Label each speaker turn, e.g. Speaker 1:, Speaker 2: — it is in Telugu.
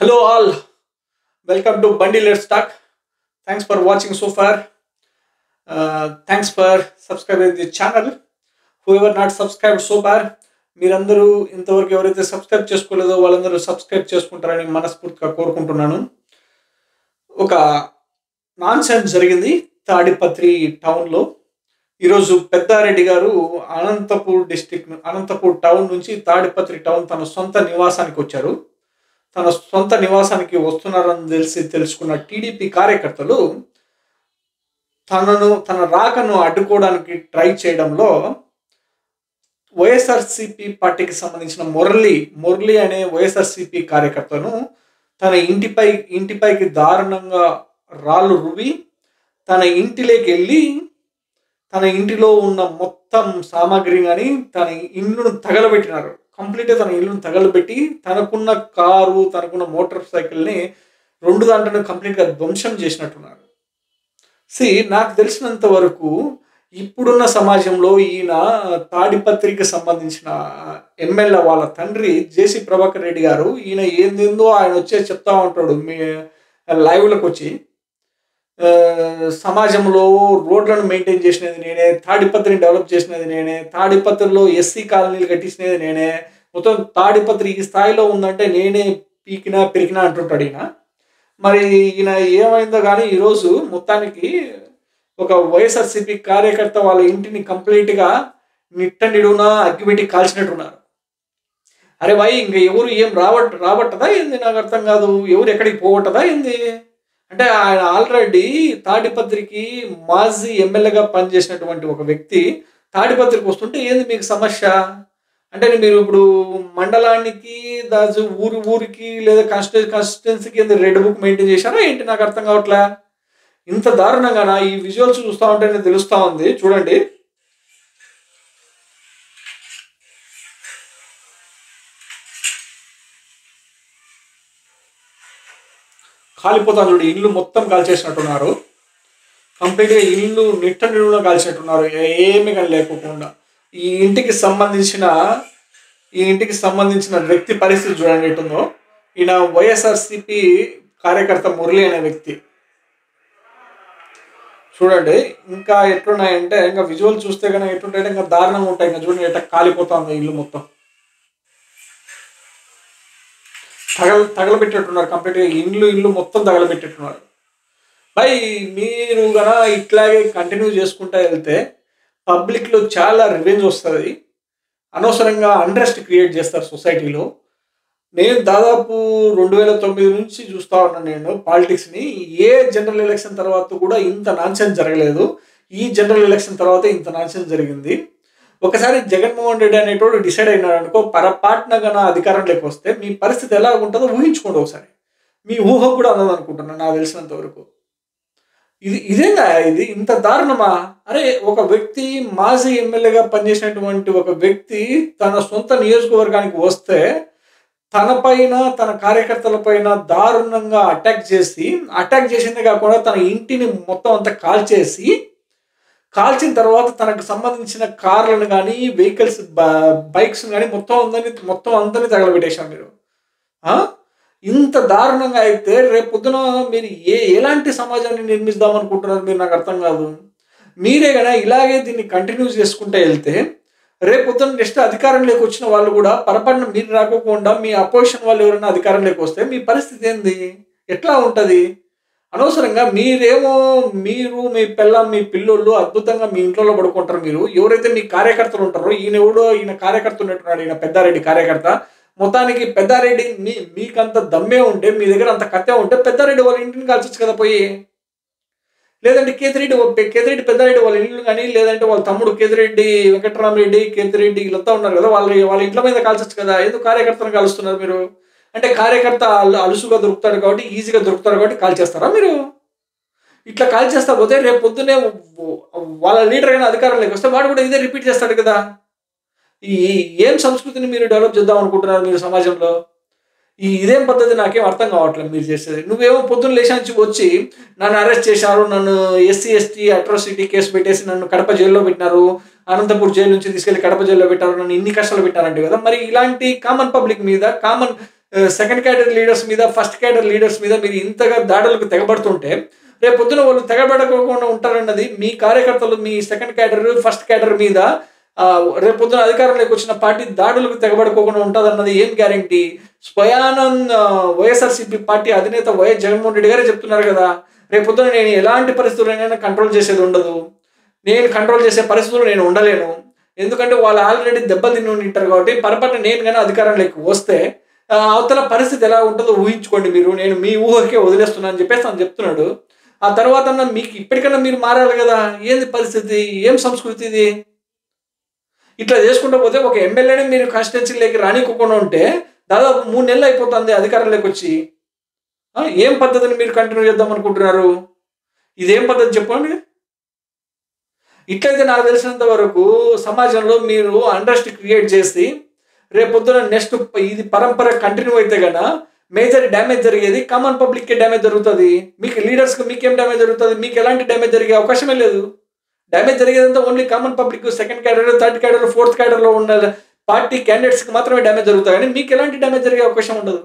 Speaker 1: Hello all, welcome to Bundy Let's Talk. Thanks for watching so far. Thanks for subscribing the channel. Whoever not subscribed so far, మీరందరూ ఇంతవరకు ఎవరైతే సబ్స్క్రైబ్ చేసుకోలేదో వాళ్ళందరూ సబ్స్క్రైబ్ చేసుకుంటారని మనస్ఫూర్తిగా కోరుకుంటున్నాను. ఒక నాన్సెన్స్ జరిగింది తాడిపత్రి టౌన్లో. ఈరోజు పెద్దారెడ్డి గారు అనంతపూర్ టౌన్ నుంచి తాడిపత్రి టౌన్ తన సొంత నివాసానికి వచ్చారు. తన సొంత నివాసానికి వస్తున్నారని తెలుసుకున్న టీడీపీ కార్యకర్తలు తన రాకను అడ్డుకోవడానికి ట్రై చేయడంలో వైఎస్ఆర్సీపీ పార్టీకి సంబంధించిన మురళి అనే వైఎస్ఆర్సీపీ కార్యకర్తను తన ఇంటిపైకి దారుణంగా రాళ్ళు రువి తన ఇంటిలోకి వెళ్ళి తన ఇంటిలో ఉన్న మొత్తం సామాగ్రి కానీ తన ఇల్లును తగలబెట్టినారు. కంప్లీట్గా తన ఇల్లును తగలబెట్టి తనకున్న కారు తనకున్న మోటార్ సైకిల్ని రెండు దాంట్లను కంప్లీట్గా ధ్వంసం చేసినట్టున్నారు. నాకు తెలిసినంత వరకు ఇప్పుడున్న సమాజంలో ఈయన తాడిపత్రికి సంబంధించిన ఎమ్మెల్యే వాళ్ళ తండ్రి జేసీ ప్రభాకర్ రెడ్డి గారు ఈయన ఏందేందో ఆయన వచ్చే చెప్తా ఉంటాడు మీ లైవ్లకు వచ్చి, సమాజంలో రోడ్లను మెయింటైన్ చేసినది నేనే, తాడిపత్రిని డెవలప్ చేసినది నేనే, తాడిపత్రిలో ఎస్సీ కాలనీలు కట్టించినది నేనే, మొత్తం తాడిపత్రి ఈ స్థాయిలో ఉందంటే నేనే పెరికినా అంటుంటాడు ఈయన. మరి ఈయన ఏమైందో కానీ ఈరోజు మొత్తానికి ఒక వైఎస్ఆర్సీపీ కార్యకర్త వాళ్ళ ఇంటిని కంప్లీట్గా నిడున అగ్గిపెట్టి కాల్చినట్టున్నారు. అరే భాయ్, ఇంకా ఎవరు ఏం రాబట్టదా ఏంది? నాకు అర్థం కాదు. ఎవరు ఎక్కడికి పోవట్టదా ఏంది? అంటే ఆయన ఆల్రెడీ తాడిపత్రికి మాజీ ఎమ్మెల్యేగా పనిచేసినటువంటి ఒక వ్యక్తి తాడిపత్రికి వస్తుంటే ఏంది మీకు సమస్య? అంటే మీరు ఇప్పుడు మండలానికి ఊరికి లేదా కాన్స్టిట్యున్సీకి ఏంది రెడ్ బుక్ మెయింటైన్ చేశారా ఏంటి? నాకు అర్థం కావట్లే. ఇంత దారుణంగా ఈ విజువల్స్ చూస్తూ ఉంటేనే తెలుస్తూ ఉంది. చూడండి, కాలిపోతాను చూడు. ఇల్లు మొత్తం కాల్చేసినట్టున్నారు. కంప్లీట్గా ఇల్లు నిడున కాల్చినట్టున్నారు, ఏమీ కానీ లేకోకుండా. ఈ ఇంటికి సంబంధించిన వ్యక్తి పరిస్థితి చూడండి ఎటుందో. ఈయన వైఎస్ఆర్సీపీ కార్యకర్త మురళి అనే వ్యక్తి. చూడండి ఇంకా ఎట్లున్నాయంటే, ఇంకా విజువల్ చూస్తే కనుక ఎట్లుంటాయంటే ఇంకా దారుణంగా ఉంటాయి. ఇంకా చూడండి ఎట్లా కాలిపోతుంది ఇల్లు మొత్తం. తగలబెట్టేట్టున్నారు కంప్లీట్గా. ఇల్లు మొత్తం తగలబెట్టేట్టున్నారు. బై మీరు కనుక ఇట్లాగే కంటిన్యూ చేసుకుంటూ వెళ్తే పబ్లిక్లో చాలా రివెంజ్ వస్తుంది. అనవసరంగా అన్రెస్ట్ క్రియేట్ చేస్తారు సొసైటీలో. నేను దాదాపు 2009 నుంచి చూస్తూ ఉన్నాను నేను పాలిటిక్స్ని. ఏ జనరల్ ఎలక్షన్ తర్వాత కూడా ఇంత నాన్సెన్స్ జరగలేదు. ఈ జనరల్ ఎలక్షన్ తర్వాత ఇంత నాన్సెన్స్ జరిగింది. ఒకసారి జగన్మోహన్ రెడ్డి అనేటోడు డిసైడ్ అయినాడు అనుకో, పొరపాటున గన అధికారంలోకి వస్తే మీ పరిస్థితి ఎలా ఉంటుందో ఊహించుకోండి ఒకసారి. మీ ఊహ కూడా అందదు అనుకుంటున్నాను నాకు తెలిసినంత వరకు. ఇదేనా ఇది? ఇంత దారుణమా? అరే, ఒక వ్యక్తి మాజీ ఎమ్మెల్యేగా పనిచేసినటువంటి ఒక వ్యక్తి తన సొంత నియోజకవర్గానికి వస్తే తన కార్యకర్తల పైన దారుణంగా అటాక్ చేసిందే కాకుండా తన ఇంటిని మొత్తం అంతా కాల్చిన తర్వాత తనకు సంబంధించిన కార్లను కానీ వెహికల్స్ బైక్స్ కానీ మొత్తం అందరినీ తగలబెట్టేశారు మీరు. ఇంత దారుణంగా అయితే రేపు పొద్దున మీరు ఎలాంటి సమాజాన్ని నిర్మిద్దాం అనుకుంటున్నారు మీరు? నాకు అర్థం కాదు. మీరే కదా ఇలాగే దీన్ని కంటిన్యూ చేసుకుంటూ వెళ్తే రేపు పొద్దున నెక్స్ట్ అధికారంలోకి వచ్చిన వాళ్ళు కూడా పొరపాటున మీరు రాకోకుండా మీ అపోజిషన్ వాళ్ళు ఎవరైనా అధికారంలోకి వస్తే మీ పరిస్థితి ఏంది? ఎట్లా ఉంటుంది? అనవసరంగా మీరు మీ పిల్లోళ్ళు అద్భుతంగా మీ ఇంట్లో పడుకుంటారు. మీరు ఎవరైతే మీ కార్యకర్తలు ఉంటారో, ఈయన కార్యకర్త ఉన్నట్టున్నాడు, ఈయన పెద్దారెడ్డి కార్యకర్త. మొత్తానికి పెద్దారెడ్డి మీకంత దమ్మే ఉంటే, మీ దగ్గర అంత కత్తే ఉంటే పెద్దారెడ్డి వాళ్ళ ఇంటిని కాల్చొచ్చు కదా పోయి. లేదంటే కేతిరెడ్డి పెద్దారెడ్డి వాళ్ళ ఇల్లు కానీ, లేదంటే వాళ్ళ తమ్ముడు కేతిరెడ్డి వెంకటరామరెడ్డి కేతిరెడ్డి వీళ్ళంతా ఉన్నారు కదా, వాళ్ళ ఇంట్లో మీద కాల్చొచ్చు కదా. ఎందుకు కార్యకర్తను కాలుస్తున్నారు మీరు? అంటే కార్యకర్త అలుసుగా దొరుకుతాడు కాబట్టి, ఈజీగా దొరుకుతాడు కాబట్టి కాల్చేస్తారా మీరు? ఇట్లా కాల్చేస్తా పోతే రేపు పొద్దునే వాళ్ళ లీడర్ అయినా అధికారంలోకి వస్తే వాడు కూడా ఇదే రిపీట్ చేస్తాడు కదా. ఏం సంస్కృతిని మీరు డెవలప్ చేద్దాం అనుకుంటున్నారు మీరు సమాజంలో? ఇదేం పద్ధతి నాకేం అర్థం కావట్లేదు మీరు చేసేది. నువ్వేమో పొద్దున్న లేచాంచి వచ్చి నన్ను అరెస్ట్ చేశారు, నన్ను ఎస్సీ ఎస్టీ అట్రాసిటీ కేసు పెట్టేసి నన్ను కడప జైల్లో పెట్టినారు, అనంతపూర్ జైలు నుంచి తీసుకెళ్లి కడప జైల్లో పెట్టారు, నన్ను ఇన్ని కష్టాలు పెట్టారంటే కదా. మరి ఇలాంటి కామన్ పబ్లిక్ మీద, కామన్ సెకండ్ క్యాడర్ లీడర్స్ మీద, ఫస్ట్ క్యాడర్ లీడర్స్ మీద మీరు ఇంతగా దాడులకు తెగబడుతుంటే రేపు పొద్దున వాళ్ళు తెగబడకోకుండా ఉంటారన్నది మీ కార్యకర్తలు, మీ సెకండ్ క్యాడర్, ఫస్ట్ క్యాడర్ మీద రేపు పొద్దున అధికారంలోకి వచ్చిన పార్టీ దాడులకు తెగబడుకోకుండా ఉంటుందన్నది ఏం గ్యారంటీ? స్వయానం వైఎస్ఆర్సీపీ పార్టీ అధినేత వైఎస్ జగన్మోహన్ రెడ్డి గారే చెప్తున్నారు కదా, రేపు పొద్దున నేను ఎలాంటి పరిస్థితులైనా కంట్రోల్ చేసేది ఉండదు, నేను కంట్రోల్ చేసే పరిస్థితులు నేను ఉండలేను, ఎందుకంటే వాళ్ళు ఆల్రెడీ దెబ్బలు తిని ఉంటారు కాబట్టి పొరపాటున నేను కానీ అధికారంలోకి వస్తే అవతల పరిస్థితి ఎలా ఉంటుందో ఊహించుకోండి మీరు, నేను మీ ఊహకే వదిలేస్తున్నాను అని చెప్పేసి తను చెప్తున్నాడు. ఆ తర్వాత మీకు ఇప్పటికన్నా మీరు మారాలి కదా, ఏంది పరిస్థితి, ఏం సంస్కృతి ఇది? ఇట్లా చేసుకుంటూ పోతే ఒక ఎమ్మెల్యేని మీరు కాన్స్టిట్యున్సీలోకి రానివ్వకుండా ఉంటే దాదాపు 3 నెలలు అయిపోతుంది అధికారంలోకి వచ్చి. ఏం పద్ధతిని మీరు కంటిన్యూ చేద్దాం అనుకుంటున్నారు? ఇదేం పద్ధతి చెప్పండి? ఇట్లయితే నాకు తెలిసినంత వరకు సమాజంలో మీరు అండర్స్ట్ క్రియేట్ చేసి రేపొద్దున నెక్స్ట్ ఇది పరంపర కంటిన్యూ అయితే కన్నా మేజర్ డ్యామేజ్ జరిగేది కామన్ పబ్లిక్కే డ్యామేజ్ జరుగుతుంది. మీకు లీడర్స్కి మీకేం డ్యామేజ్ జరుగుతుంది? మీకు ఎలాంటి డ్యామేజ్ జరిగే అవకాశమే లేదు. డ్యామేజ్ జరిగేదంతా only common public, second cadre, third cadre, fourth క్యాడర్లో ఉన్న పార్టీ క్యాండిడేట్స్కి మాత్రమే డ్యామేజ్ జరుగుతుంది, కానీ మీకు ఎలాంటి డ్యామేజ్ జరిగే అవకాశం ఉండదు.